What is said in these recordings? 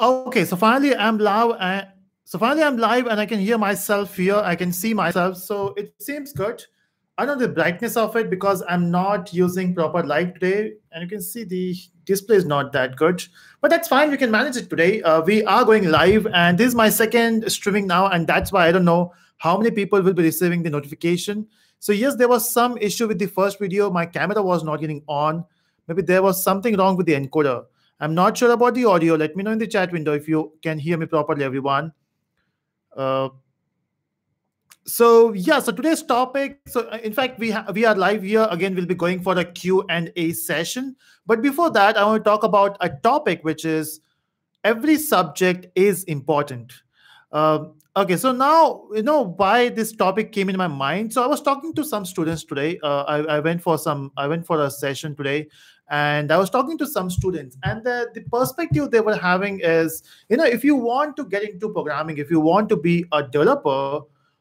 Okay, so finally I'm live. And I can hear myself here. I can see myself. So it seems good. I know the brightness of it because I'm not using proper light today, and you can see the display is not that good. But that's fine. We can manage it today. We are going live, and this is my second streaming now, and that's why I don't know how many people will be receiving the notification. So yes, there was some issue with the first video. My camera was not getting on. Maybe there was something wrong with the encoder. I'm not sure about the audio. Let me know in the chat window if you can hear me properly, everyone. Uh, so today's topic. So in fact, we are live here again. We'll be going for a Q&A session. But before that, I want to talk about a topic which is every subject is important. Okay, so now you know why this topic came in my mind. So I was talking to some students today. I went for a session today, and I was talking to some students, and the perspective they were having is, if you want to get into programming, if you want to be a developer,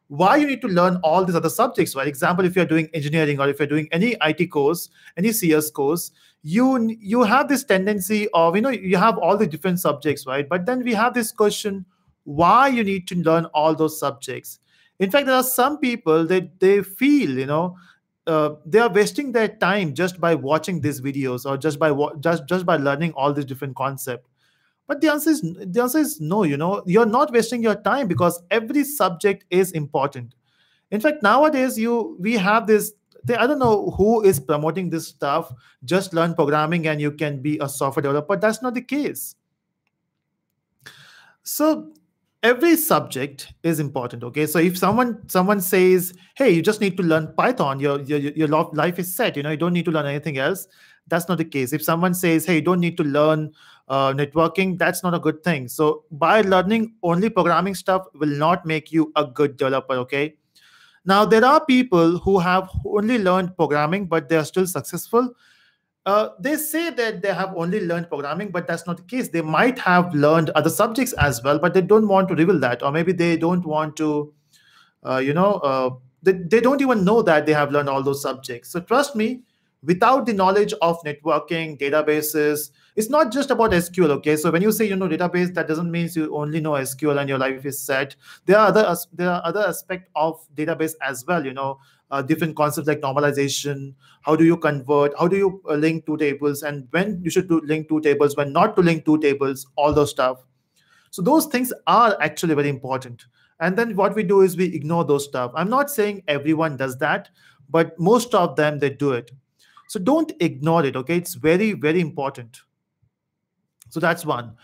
why you need to learn all these other subjects, right? Example, if you're doing engineering or if you're doing any IT course, any CS course, you have this tendency of, you have all the different subjects, right? But then we have this question, why you need to learn all those subjects. In fact, there are some people that they feel, they are wasting their time just by watching these videos, or just by learning all these different concepts. But the answer is no. You're not wasting your time because every subject is important. In fact, nowadays we have this. I don't know who is promoting this stuff. Just learn programming and you can be a software developer. That's not the case. So every subject is important. Okay, so if someone says, hey, you just need to learn Python, your life is set, you don't need to learn anything else. That's not the case. If someone says, hey, you don't need to learn networking, that's not a good thing. So by learning only programming stuff will not make you a good developer. Okay, now there are people who have only learned programming but they are still successful. They say that they have only learned programming, but that's not the case. They might have learned other subjects as well, but they don't want to reveal that, or maybe they don't want to, they don't even know that they have learned all those subjects. So trust me, without the knowledge of networking, databases, it's not just about SQL. Okay, so when you say database, that doesn't mean you only know SQL and your life is set. There are other aspects of database as well. Different concepts like normalization. How do you convert? How do you link two tables? And when you should link two tables, when not to link two tables, all those stuff. So those things are actually very important. And then what we do is we ignore those stuff. I'm not saying everyone does that, but most of them, they do it. So don't ignore it. Okay, it's very, very important. So that's one.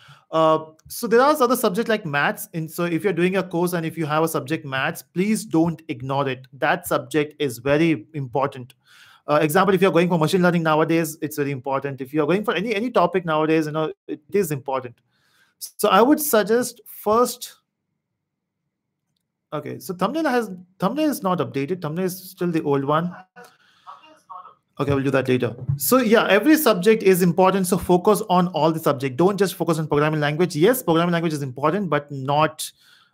So there are other subjects like maths. And so if you're doing a course and if you have a subject maths, please don't ignore it. That subject is very important. Example, if you're going for machine learning nowadays, it's very important. If you're going for any topic nowadays, it is important. So I would suggest first. Okay, so thumbnail is not updated. Thumbnail is still the old one. Okay, we'll do that later. So yeah, every subject is important. So focus on all the subject. Don't just focus on programming language. Yes, programming language is important, but not.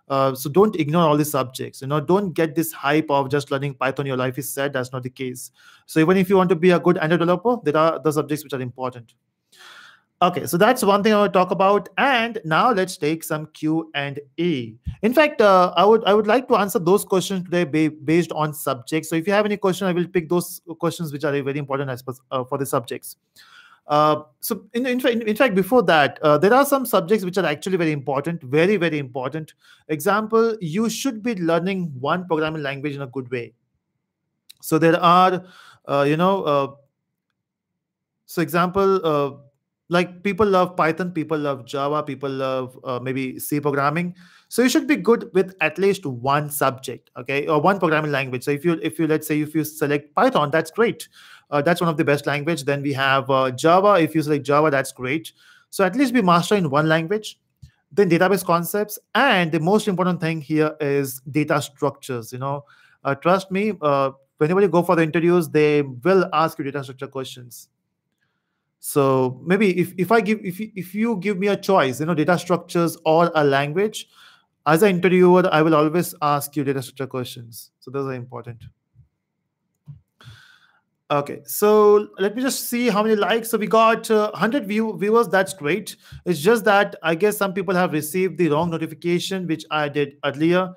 So don't ignore all the subjects. Don't get this hype of just learning Python. Your life is set. That's not the case. So even if you want to be a good Android developer, there are the subjects which are important. Okay, so that's one thing I want to talk about, and now let's take some Q&A. In fact, I would like to answer those questions today based on subjects. So if you have any question, I will pick those questions which are very important as for the subjects. So in fact, before that, there are some subjects which are actually very important, very, very important. Example, you should be learning one programming language in a good way. So there are, so example, like people love Python, people love Java, people love maybe C programming. So you should be good with at least one subject, okay, or one programming language. So if you let's say if you select Python, that's great. That's one of the best language. Then we have Java. If you select Java, that's great. So at least be master in one language. Then database concepts, and the most important thing here is data structures. Trust me. Whenever you go for the interviews, they will ask you data structure questions. So maybe if you give me a choice, data structures or a language, as an interviewer, I will always ask you data structure questions. So those are important. Okay, so let me just see how many likes. So we got 100 viewers. That's great. It's just that I guess some people have received the wrong notification, which I did earlier.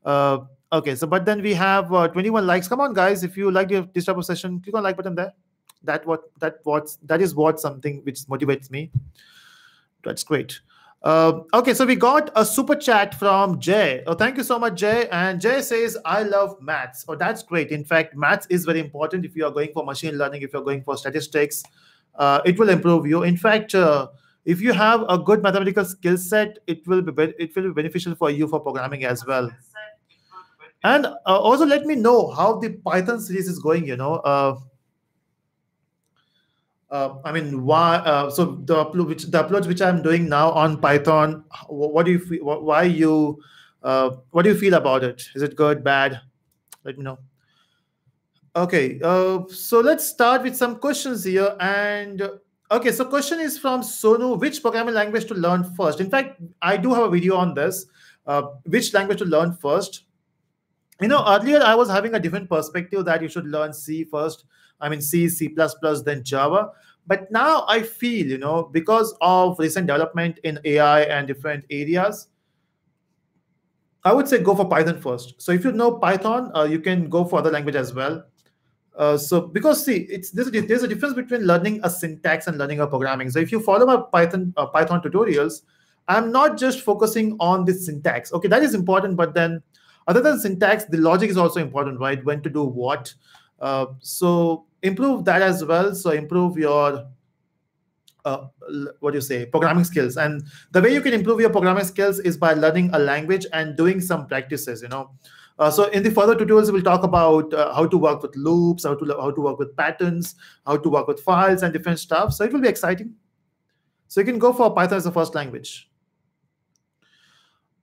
Uh, okay, so but then we have 21 likes. Come on, guys! If you like this type of session, click on like button there. That is what something which motivates me. That's great. Okay, so we got a super chat from Jay. Oh, thank you so much, Jay. And Jay says, I love maths. Oh, that's great. In fact, maths is very important if you are going for machine learning, if you're going for statistics. It will improve you. In fact, if you have a good mathematical skill set, it will be beneficial for you for programming as well. And also let me know how the Python series is going. I mean, why? So the uploads which I'm doing now on Python, what do you feel? Why you? What do you feel about it? Is it good, bad? Let me know. Okay, so let's start with some questions here. And okay, so question is from Sonu: which programming language to learn first? In fact, I do have a video on this. Which language to learn first? Earlier I was having a different perspective that you should learn C first. I mean, C++, then Java. But now I feel, because of recent development in AI and different areas, I would say go for Python first. So if you know Python, you can go for other language as well. So because see, there's a difference between learning a syntax and learning a programming. So if you follow my Python tutorials, I'm not just focusing on the syntax. Okay, that is important, but then other than syntax, the logic is also important, right? When to do what. So improve that as well. So improve your what do you say, programming skills. And the way you can improve your programming skills is by learning a language and doing some practices. So in the further tutorials, we'll talk about how to work with loops, how to work with patterns, how to work with files and different stuff. So it will be exciting. So you can go for Python as the first language.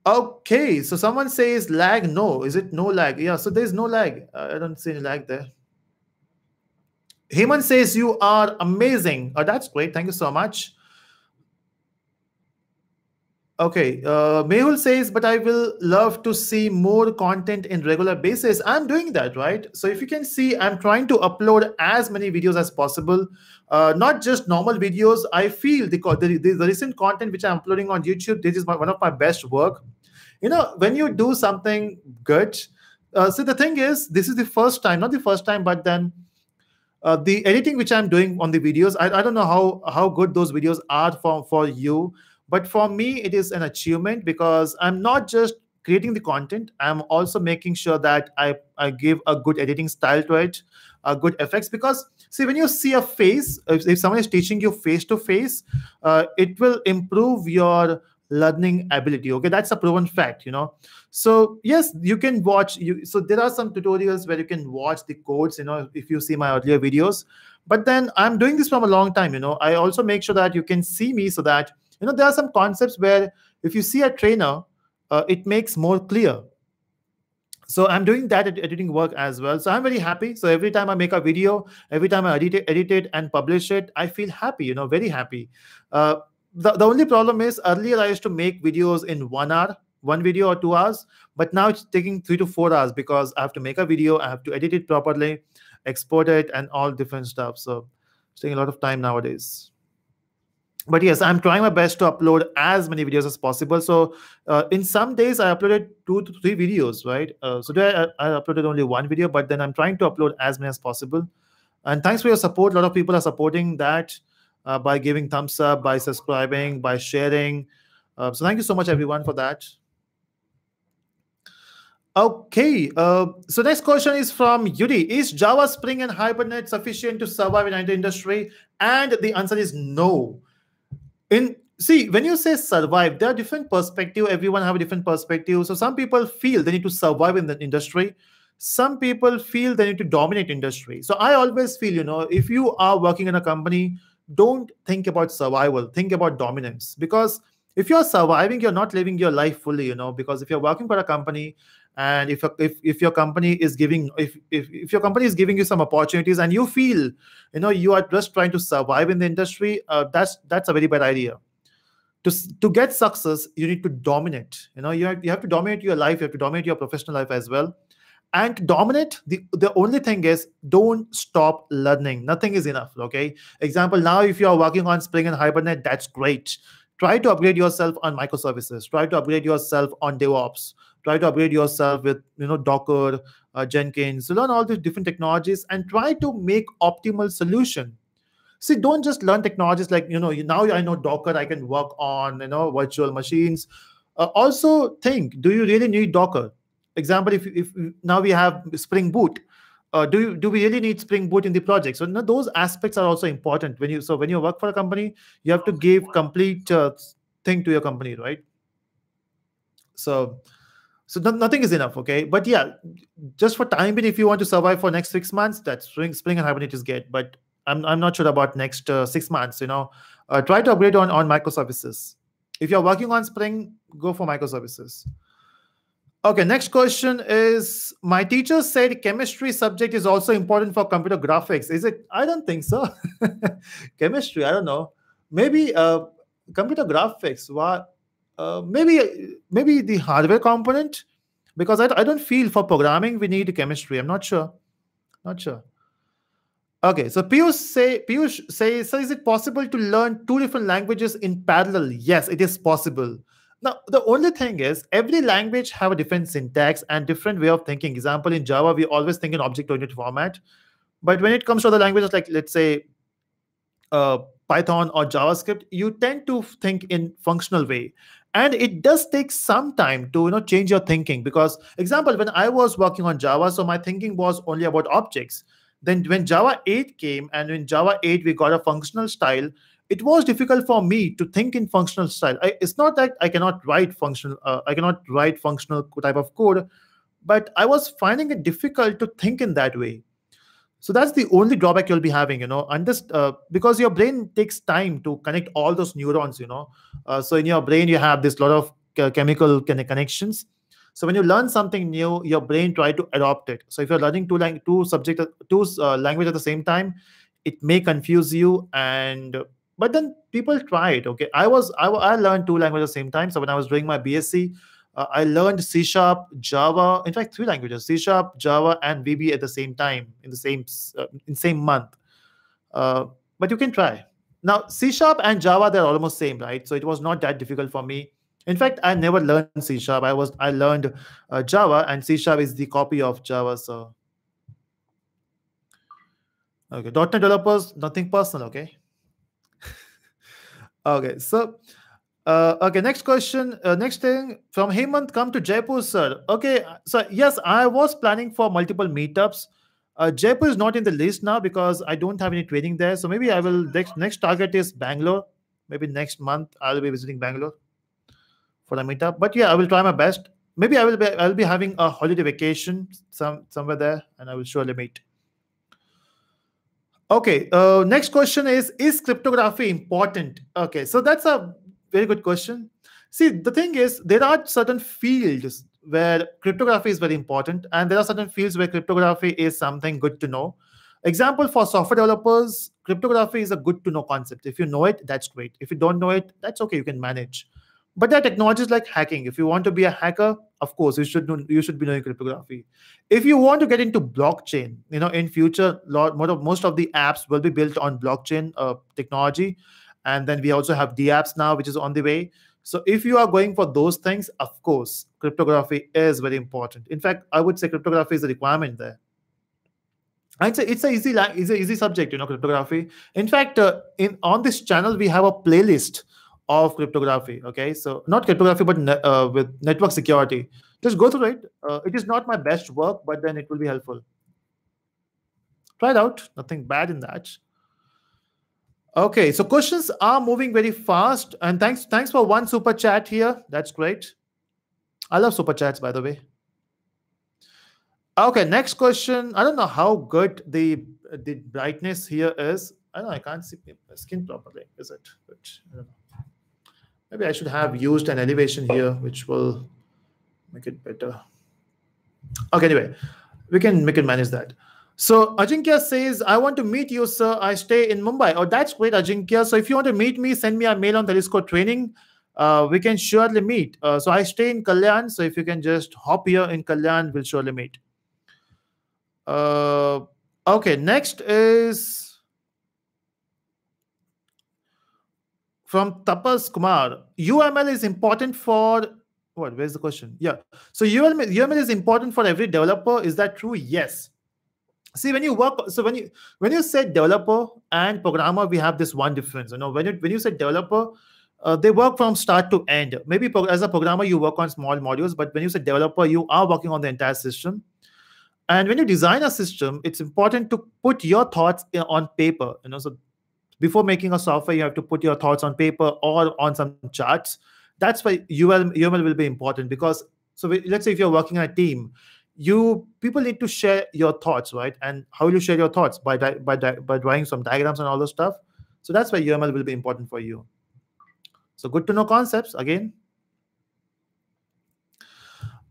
Okay, so someone says lag. No, is it no lag? Yeah, so there's no lag. I don't see any lag there. Heyman says you are amazing. Oh, that's great. Thank you so much. Okay, Mehul says, but I will love to see more content in regular basis. I'm doing that, right? So if you can see, I'm trying to upload as many videos as possible, not just normal videos. I feel the recent content which I'm uploading on YouTube, this is one of my best work. When you do something good, so the thing is, this is the first time, not the first time, but then the editing which I'm doing on the videos, I don't know how good those videos are for you. But for me, it is an achievement because I'm not just creating the content. I'm also making sure that I give a good editing style to it, good effects. Because see, when you see a face, if someone is teaching you face to face, it will improve your learning ability. Okay, that's a proven fact. So yes, you can watch. So there are some tutorials where you can watch the codes. If you see my earlier videos. But then I'm doing this from a long time. I also make sure that you can see me so that there are some concepts where if you see a trainer, it makes more clear. So I'm doing that editing work as well. So I'm very happy. So every time I make a video, every time I edit it and publish it, I feel happy, very happy. The only problem is earlier I used to make videos in 1 hour, one video or 2 hours, but now it's taking 3 to 4 hours because I have to make a video, I have to edit it properly, export it, and all different stuff. So it's taking a lot of time nowadays. But yes, I'm trying my best to upload as many videos as possible. So in some days I uploaded 2 to 3 videos, right? So today I uploaded only 1 video, but then I'm trying to upload as many as possible. And thanks for your support. A lot of people are supporting that by giving thumbs up, by subscribing, by sharing. So thank you so much, everyone, for that. Okay, so next question is from Yuri. Is Java, Spring, and Hibernate sufficient to survive in IT industry? And the answer is no. See, when you say survive, there are different perspectives. Everyone have a different perspective. So some people feel they need to survive in the industry. Some people feel they need to dominate industry. So I always feel, if you are working in a company, don't think about survival. Think about dominance. Because if you're surviving, you're not living your life fully, because if you're working for a company and if your company is giving if your company is giving you some opportunities and you feel you are just trying to survive in the industry, that's a very bad idea. To get success, you need to dominate. You have to dominate your life, you have to dominate your professional life as well. And to dominate, the only thing is don't stop learning. Nothing is enough. Okay. Example, now if you are working on Spring and Hibernate, that's great. Try to upgrade yourself on microservices. Try to upgrade yourself on DevOps. Try to upgrade yourself with Docker, Jenkins. Learn all these different technologies and try to make optimal solution. See, don't just learn technologies like, now I know Docker, I can work on, virtual machines. Also think, do you really need Docker? Example, if now we have Spring Boot, do we really need Spring Boot in the project? So those aspects are also important when you work for a company, you have to give complete thing to your company, right? So nothing is enough, okay? But yeah, just for time being, if you want to survive for next 6 months, that Spring and Hibernate is good. But I'm not sure about next 6 months. Try to upgrade on microservices. If you're working on Spring, go for microservices. Okay, next question is, my teacher said chemistry subject is also important for computer graphics. Is it? I don't think so. Chemistry, I don't know. Maybe computer graphics. What? Maybe the hardware component, because I don't feel for programming we need chemistry. I'm not sure. Not sure. Okay, so Piyush says, so is it possible to learn two different languages in parallel? Yes, it is possible. Now, the only thing is every language have a different syntax and different way of thinking. Example, in Java, we always think in object-oriented format. But when it comes to other languages, like let's say Python or JavaScript, you tend to think in functional way. And it does take some time to change your thinking. Because, example, when I was working on Java, so my thinking was only about objects. Then when Java 8 came, and in Java 8 we got a functional style, it was difficult for me to think in functional style. It's not that I cannot write functional type of code, but I was finding it difficult to think in that way. So that's the only drawback you'll be having, because your brain takes time to connect all those neurons, so in your brain you have this lot of chemical connections. So when you learn something new, your brain try to adopt it. So if you're learning two languages at the same time, it may confuse you. But then people try it. Okay, I learned two languages at the same time. So when I was doing my BSc, I learned C#, Java. In fact, three languages: C#, Java, and VB at the same time in the same month. But you can try. Now C# and Java, they're almost same, right? So it was not that difficult for me. In fact, I never learned C#. I learned Java, and C# is the copy of Java. So, okay, .NET developers, nothing personal. Okay. Okay. So, okay. Next question. Next thing from Hemant, come to Jaipur, sir. Okay. So yes, I was planning for multiple meetups. Jaipur is not in the list now because I don't have any training there. So maybe I will. Next target is Bangalore. Maybe next month I'll be visiting Bangalore for a meetup. But yeah, I will try my best. Maybe I'll be having a holiday vacation somewhere there, and I will surely meet. Okay. Next question is cryptography important? Okay, so that's a very good question. See, the thing is, there are certain fields where cryptography is very important, and there are certain fields where cryptography is something good to know. Example, for software developers, cryptography is a good to know concept. If you know it, that's great. If you don't know it, that's okay. You can manage. But there are technologies like hacking. If you want to be a hacker, of course, you should be knowing cryptography. If you want to get into blockchain, in future, most of the apps will be built on blockchain technology, and then we also have DApps now, which is on the way. So if you are going for those things, of course, cryptography is very important. In fact, I would say cryptography is a requirement there. I'd say it's an easy subject, cryptography. In fact, on this channel, we have a playlist of cryptography. Okay, so not cryptography, but with network security. Just go through it. It is not my best work, but then it will be helpful. Try it out. Nothing bad in that. Okay, so questions are moving very fast, and thanks for one super chat here. That's great. I love super chats, by the way. Okay, next question. I don't know how good the brightness here is. I don't know, I can't see my skin properly. Is it? But I don't know. Maybe I should have used an elevation here, which will make it better. Okay, anyway, we can manage that. So Ajinkya says, I want to meet you, sir. I stay in Mumbai. Oh, that's great, Ajinkya. So if you want to meet me, send me a mail on Telusko Training. We can surely meet. So I stay in Kalyan. So if you can just hop here in Kalyan, we'll surely meet. Uh, okay, next is from Tapas Kumar. UML is important for what? Where's the question? Yeah. So UML is important for every developer. Is that true? Yes. See, when you work, so when you say developer and programmer, we have this one difference. When you say developer, they work from start to end. Maybe as a programmer, you work on small modules, but when you say developer, you are working on the entire system. And when you design a system, it's important to put your thoughts on paper. So before making a software, you have to put your thoughts on paper or on some charts. That's why UML will be important, because let's say if you're working on a team, people need to share your thoughts, right? And how will you share your thoughts? By drawing some diagrams and all those stuff. So that's why UML will be important for you. So good to know concepts again.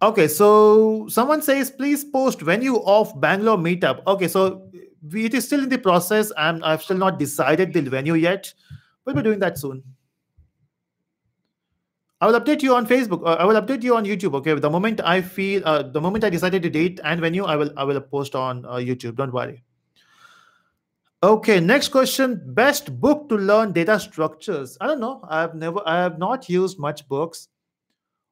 Okay, so someone says, please post venue of Bangalore meetup. Okay, so it is still in the process, and I've still not decided the venue yet. We'll be doing that soon. I will update you on Facebook. I will update you on YouTube. Okay, the moment I decided the date and venue, I will post on YouTube. Don't worry. Okay, next question. Best book to learn data structures. I don't know. I have not used much books.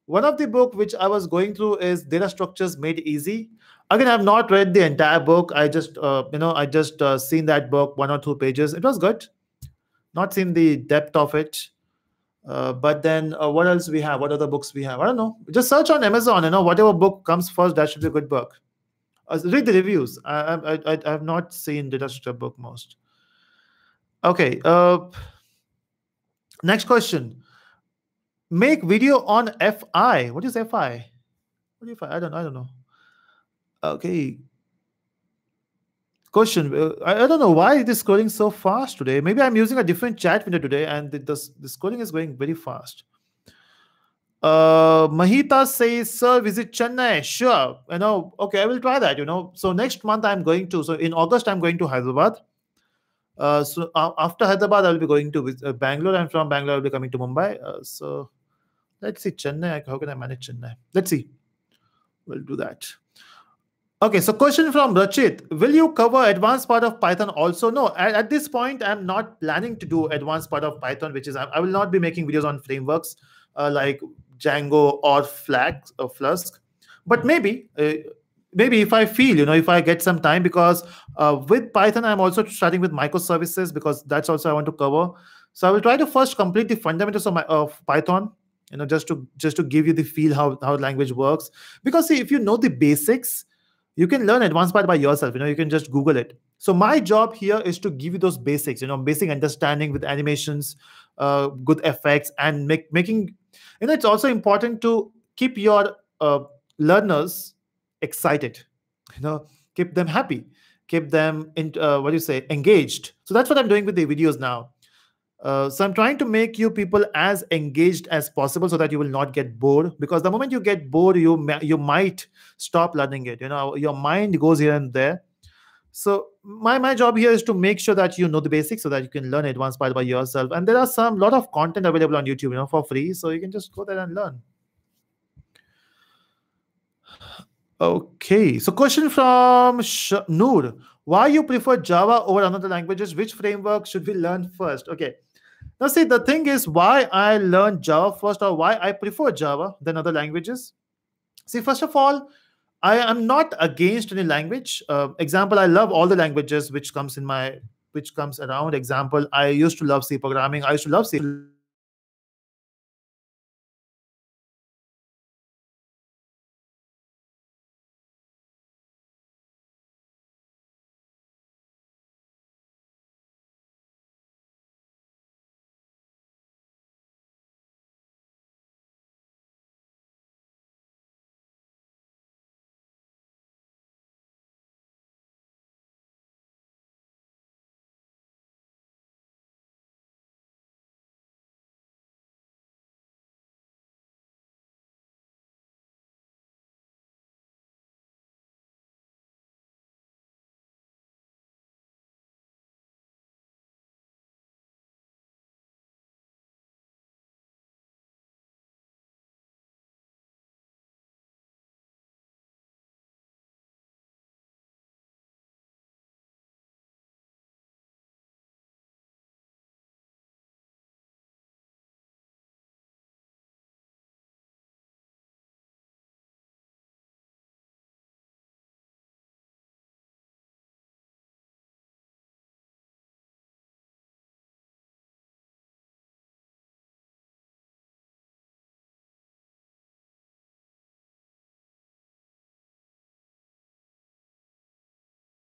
One of the book which I was going through is Data Structures Made Easy. Again, I have not read the entire book. I just seen that book, 1 or 2 pages. It was good. Not seen the depth of it. But then what else we have? What other books we have? I don't know. Just search on Amazon. Whatever book comes first, that should be a good book. Read the reviews. I have not seen Data Structure book most. Okay. Next question. Make video on FI. What is FI? What is FI? I don't know. Okay. Question. I don't know why it is scrolling so fast today. Maybe I'm using a different chat window today, and the scrolling is going very fast. Mahita says, sir, visit Chennai. Sure. Okay, I will try that. So next month I'm going to. So in August I'm going to Hyderabad. So after Hyderabad I'll be going to Bangalore, and from Bangalore I'll be coming to Mumbai. So let's see, Chennai. How can I manage Chennai? Let's see. We'll do that. Okay, so question from Rachit. Will you cover advanced part of Python also? No, at this point, I'm not planning to do advanced part of Python, which is I will not be making videos on frameworks like Django or Flask. But maybe if I feel, if I get some time, because with Python, I'm also starting with microservices, because that's also I want to cover. So I will try to first complete the fundamentals of Python, just to give you the feel how language works. Because see, if you know the basics, you can learn advanced part by yourself. You can just Google it. So my job here is to give you those basics, basic understanding with animations, good effects, and making. It's also important to keep your learners excited. Keep them happy, keep them engaged. So that's what I'm doing with the videos now. So I'm trying to make you people as engaged as possible, so that you will not get bored. Because the moment you get bored, you might stop learning it. Your mind goes here and there. So my job here is to make sure that you know the basics, so that you can learn advanced part by yourself. And there are lot of content available on YouTube, for free. So you can just go there and learn. Okay. So question from Noor. Why you prefer Java over another languages? Which framework should we learn first? Okay. Now, see, the thing is why I learned Java first, or why I prefer Java than other languages. See, first of all, I am not against any language. Example, I love all the languages which comes around. Example, I used to love C programming. I used to love C.